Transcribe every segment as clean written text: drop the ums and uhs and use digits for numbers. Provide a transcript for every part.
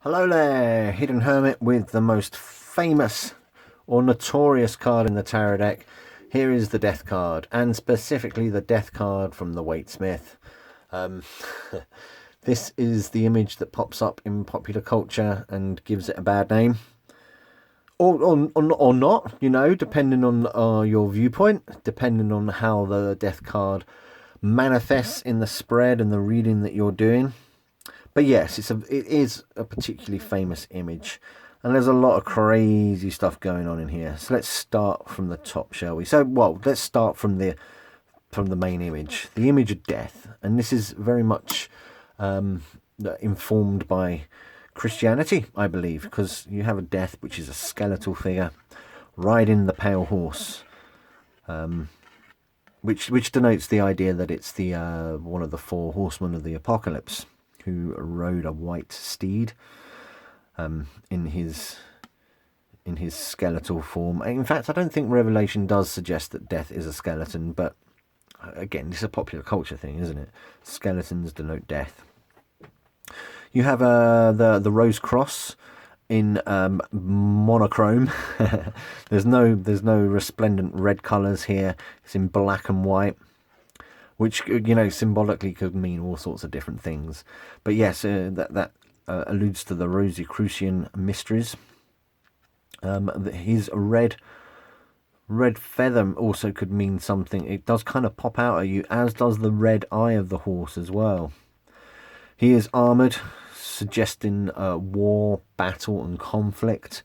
Hello there, Hidden Hermit with the most famous or notorious card in the tarot deck. Here is the Death card, and specifically the Death card from the Waite Smith. Um, this is the image that pops up in popular culture and gives it a bad name. Or not, you know, depending on your viewpoint, depending on how the Death card manifests in the spread and the reading that you're doing. But yes, it is a particularly famous image, and there's a lot of crazy stuff going on in here. So let's start from the top, shall we? Let's start from the main image, the image of death, and this is very much informed by Christianity, I believe, because you have a death which is a skeletal figure riding the pale horse, which denotes the idea that it's the one of the four horsemen of the apocalypse, who rode a white steed in his skeletal form. In fact, I don't think Revelation does suggest that death is a skeleton, but again, this is a popular culture thing, isn't it? Skeletons denote death. You have the rose cross in monochrome. there's no resplendent red colours here. It's in black and white, which, you know, symbolically could mean all sorts of different things. But yes, that alludes to the Rosicrucian mysteries. His red feather also could mean something. It does kind of pop out at you, as does the red eye of the horse as well. He is armoured, suggesting war, battle and conflict.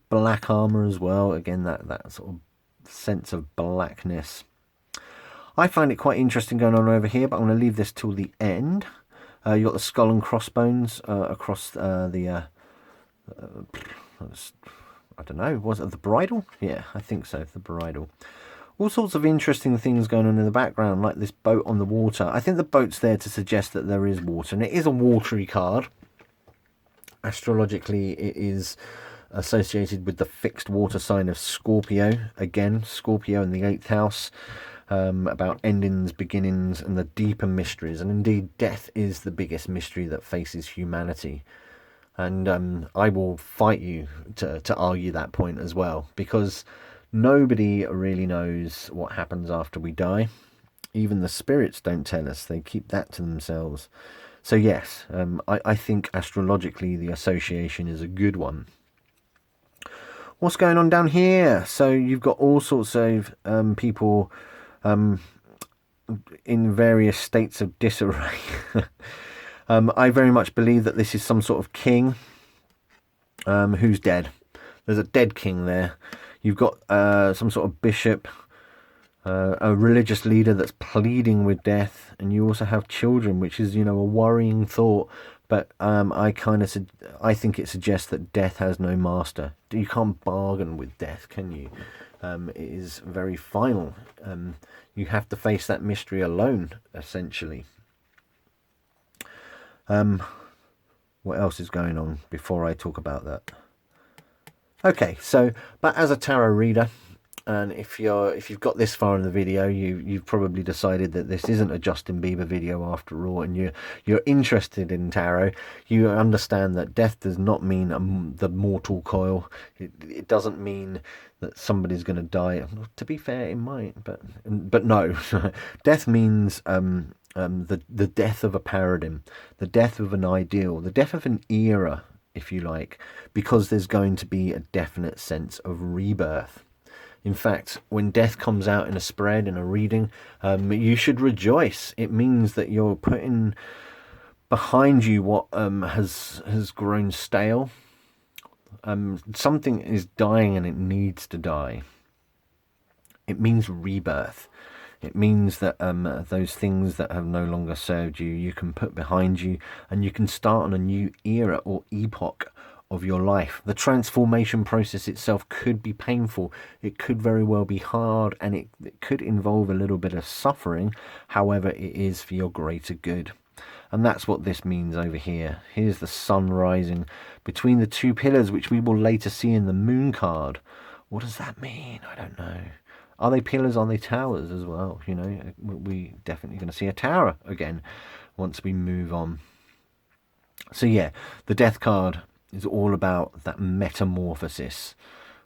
Black armour as well, again that sort of sense of blackness. I find it quite interesting going on over here, but I'm going to leave this till the end. You've got the skull and crossbones across the... I don't know, was it the bridle? Yeah, I think so, the bridle. All sorts of interesting things going on in the background, like this boat on the water. I think the boat's there to suggest that there is water, and it is a watery card. Astrologically, it is associated with the fixed water sign of Scorpio. Again, Scorpio in the 8th house. About endings, beginnings, and the deeper mysteries. And indeed, death is the biggest mystery that faces humanity. And I will fight you to argue that point as well, because nobody really knows what happens after we die. Even the spirits don't tell us. They keep that to themselves. So yes, I think astrologically the association is a good one. What's going on down here? So you've got all sorts of people in various states of disarray. I very much believe that this is some sort of king who's dead. There's a dead king there. You've got some sort of bishop, a religious leader that's pleading with death, and you also have children, which is, you know, a worrying thought. But I think it suggests that death has no master. You can't bargain with death, can you? It is very final. You have to face that mystery alone, essentially. What else is going on before I talk about that? Okay, so, but as a tarot reader, and if you've got this far in the video, you've probably decided that this isn't a Justin Bieber video after all, and you're interested in tarot. You understand that death does not mean the mortal coil. It doesn't mean that somebody's going to die. To be fair, it might, but no. Death means the death of a paradigm, the death of an ideal, the death of an era, if you like, because there's going to be a definite sense of rebirth. In fact, when death comes out in a spread, in a reading, you should rejoice. It means that you're putting behind you what has grown stale. Something is dying and it needs to die. It means rebirth. It means that those things that have no longer served you, you can put behind you, and you can start on a new era or epoch of your life. The transformation process itself could be painful. It could very well be hard, and it could involve a little bit of suffering. However, it is for your greater good. And that's what this means over here. Here's the sun rising between the two pillars, which we will later see in the moon card. What does that mean? I don't know. Are they pillars? Are they towers as well? You know, we definitely going to see a tower again once we move on. So yeah, the death card is all about that metamorphosis,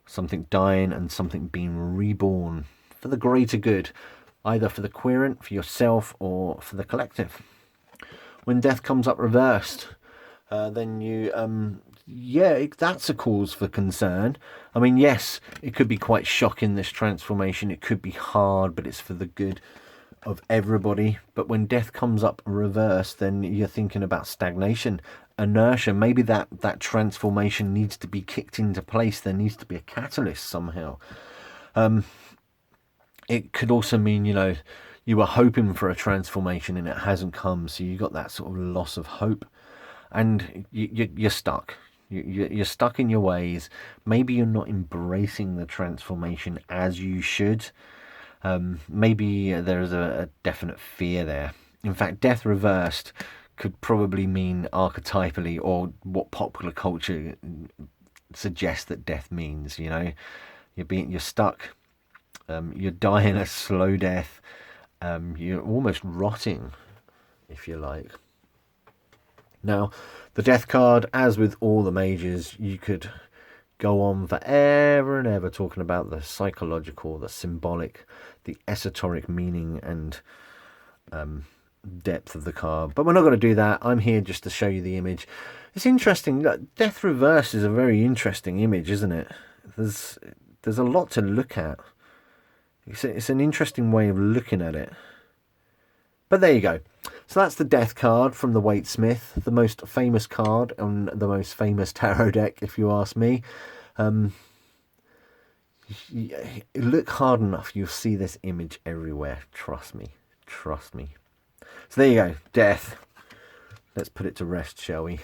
something dying and something being reborn for the greater good, either for the querent, for yourself, or for the collective. When death comes up reversed, then you, that's a cause for concern. I mean, yes, it could be quite shocking, this transformation. It could be hard, but it's for the good of everybody. But when death comes up reversed, then you're thinking about stagnation, inertia. Maybe that transformation needs to be kicked into place. There needs to be a catalyst somehow. It could also mean, you were hoping for a transformation and it hasn't come, so you got that sort of loss of hope, and you're stuck. You're stuck in your ways. Maybe you're not embracing the transformation as you should. Maybe there's a definite fear there. In fact, death reversed could probably mean archetypally, or what popular culture suggests that death means. You're stuck. You're dying a slow death. You're almost rotting, if you like. Now, the death card, as with all the mages, you could go on forever and ever talking about the psychological, the symbolic, the esoteric meaning and depth of the card. But we're not going to do that. I'm here just to show you the image. It's interesting. Death Reverse is a very interesting image, isn't it? There's a lot to look at. It's an interesting way of looking at it. But there you go. So that's the Death card from the Waite Smith, the most famous card on the most famous tarot deck, if you ask me. Look hard enough, you'll see this image everywhere. Trust me. Trust me. So there you go. Death. Let's put it to rest, shall we?